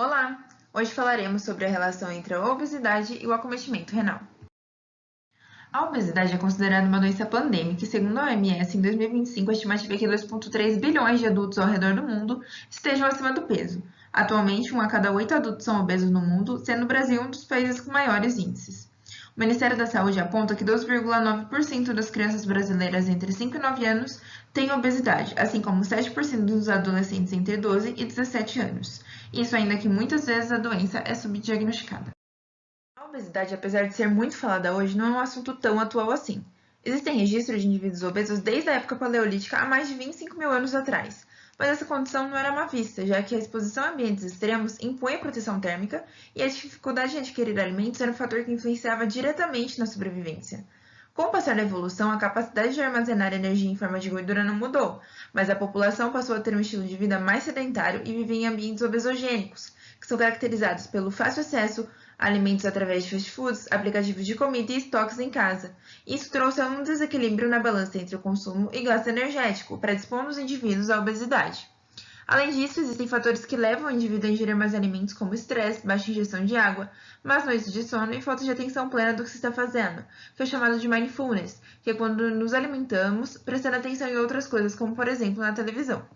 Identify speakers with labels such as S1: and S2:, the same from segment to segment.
S1: Olá! Hoje falaremos sobre a relação entre a obesidade e o acometimento renal. A obesidade é considerada uma doença pandêmica e, segundo a OMS, em 2025, a estimativa é que 2,3 bilhões de adultos ao redor do mundo estejam acima do peso. Atualmente, 1 a cada 8 adultos são obesos no mundo, sendo o Brasil um dos países com maiores índices. O Ministério da Saúde aponta que 12,9% das crianças brasileiras entre 5 e 9 anos têm obesidade, assim como 7% dos adolescentes entre 12 e 17 anos. Isso ainda que muitas vezes a doença é subdiagnosticada. A obesidade, apesar de ser muito falada hoje, não é um assunto tão atual assim. Existem registros de indivíduos obesos desde a época paleolítica há mais de 25 mil anos atrás, mas essa condição não era má vista, já que a exposição a ambientes extremos impunha proteção térmica e a dificuldade em adquirir alimentos era um fator que influenciava diretamente na sobrevivência. Com o passar da evolução, a capacidade de armazenar energia em forma de gordura não mudou, mas a população passou a ter um estilo de vida mais sedentário e viver em ambientes obesogênicos, que são caracterizados pelo fácil acesso a alimentos através de fast foods, aplicativos de comida e estoques em casa. Isso trouxe um desequilíbrio na balança entre o consumo e gasto energético, predispondo os indivíduos à obesidade. Além disso, existem fatores que levam o indivíduo a ingerir mais alimentos, como estresse, baixa ingestão de água, más noites de sono e falta de atenção plena do que se está fazendo, que é chamado de mindfulness, que é quando nos alimentamos prestando atenção em outras coisas, como por exemplo na televisão.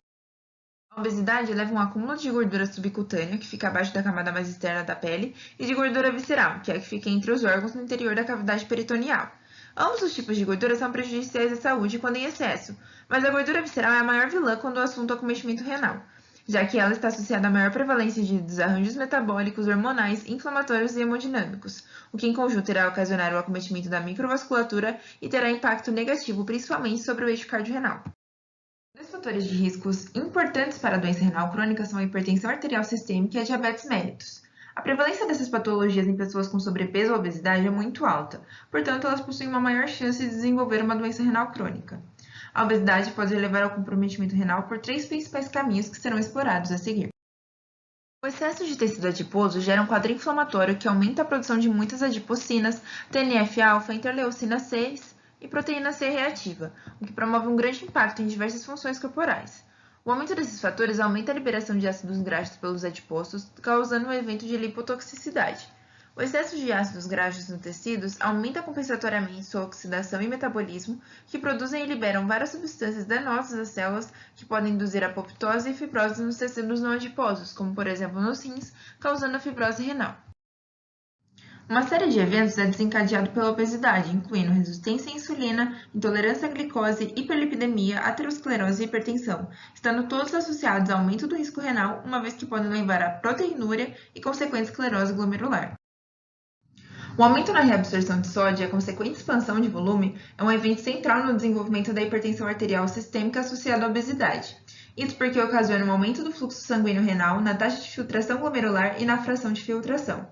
S1: A obesidade leva a um acúmulo de gordura subcutânea, que fica abaixo da camada mais externa da pele, e de gordura visceral, que é a que fica entre os órgãos no interior da cavidade peritoneal. Ambos os tipos de gordura são prejudiciais à saúde quando em excesso, mas a gordura visceral é a maior vilã quando o assunto é acometimento renal, já que ela está associada à maior prevalência de desarranjos metabólicos, hormonais, inflamatórios e hemodinâmicos, o que em conjunto irá ocasionar o acometimento da microvasculatura e terá impacto negativo principalmente sobre o eixo cardiorrenal. Dois fatores de riscos importantes para a doença renal crônica são a hipertensão arterial sistêmica e a diabetes mellitus. A prevalência dessas patologias em pessoas com sobrepeso ou obesidade é muito alta, portanto, elas possuem uma maior chance de desenvolver uma doença renal crônica. A obesidade pode levar ao comprometimento renal por três principais caminhos que serão explorados a seguir. O excesso de tecido adiposo gera um quadro inflamatório que aumenta a produção de muitas adipocinas, TNF-alfa, interleucina 6 e proteína C reativa, o que promove um grande impacto em diversas funções corporais. O aumento desses fatores aumenta a liberação de ácidos graxos pelos adipócitos, causando um evento de lipotoxicidade. O excesso de ácidos graxos nos tecidos aumenta compensatoriamente sua oxidação e metabolismo, que produzem e liberam várias substâncias danosas às células que podem induzir apoptose e fibrose nos tecidos não adiposos, como por exemplo nos rins, causando a fibrose renal. Uma série de eventos é desencadeado pela obesidade, incluindo resistência à insulina, intolerância à glicose, hiperlipidemia, aterosclerose e hipertensão, estando todos associados ao aumento do risco renal, uma vez que podem levar à proteinúria e consequente esclerose glomerular. O aumento na reabsorção de sódio e a consequente expansão de volume é um evento central no desenvolvimento da hipertensão arterial sistêmica associada à obesidade. Isso porque ocasiona um aumento do fluxo sanguíneo renal, na taxa de filtração glomerular e na fração de filtração.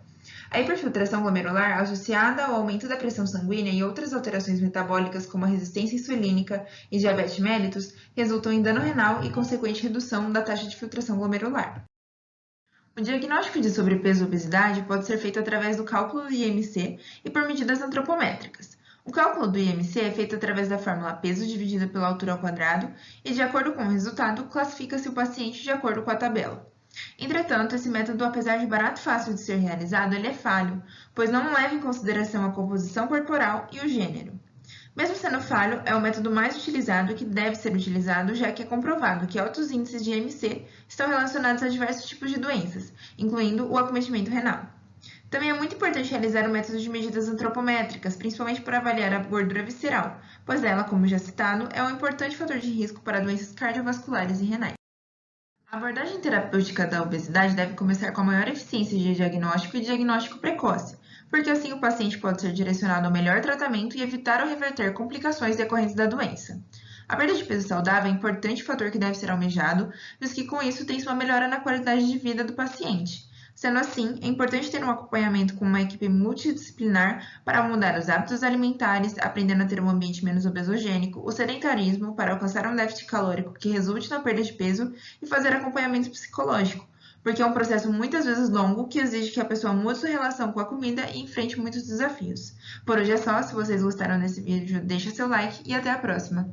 S1: A hiperfiltração glomerular, associada ao aumento da pressão sanguínea e outras alterações metabólicas como a resistência insulínica e diabetes mellitus, resultam em dano renal e consequente redução da taxa de filtração glomerular. O diagnóstico de sobrepeso e obesidade pode ser feito através do cálculo do IMC e por medidas antropométricas. O cálculo do IMC é feito através da fórmula peso dividido pela altura ao quadrado e, de acordo com o resultado, classifica-se o paciente de acordo com a tabela. Entretanto, esse método, apesar de barato e fácil de ser realizado, ele é falho, pois não leva em consideração a composição corporal e o gênero. Mesmo sendo falho, é o método mais utilizado e que deve ser utilizado, já que é comprovado que altos índices de IMC estão relacionados a diversos tipos de doenças, incluindo o acometimento renal. Também é muito importante realizar o método de medidas antropométricas, principalmente para avaliar a gordura visceral, pois ela, como já citado, é um importante fator de risco para doenças cardiovasculares e renais. A abordagem terapêutica da obesidade deve começar com a maior eficiência de diagnóstico e diagnóstico precoce, porque assim o paciente pode ser direcionado ao melhor tratamento e evitar ou reverter complicações decorrentes da doença. A perda de peso saudável é um importante fator que deve ser almejado, visto que com isso tem-se uma melhora na qualidade de vida do paciente. Sendo assim, é importante ter um acompanhamento com uma equipe multidisciplinar para mudar os hábitos alimentares, aprendendo a ter um ambiente menos obesogênico, o sedentarismo para alcançar um déficit calórico que resulte na perda de peso e fazer acompanhamento psicológico, porque é um processo muitas vezes longo que exige que a pessoa mude sua relação com a comida e enfrente muitos desafios. Por hoje é só, se vocês gostaram desse vídeo, deixa seu like e até a próxima!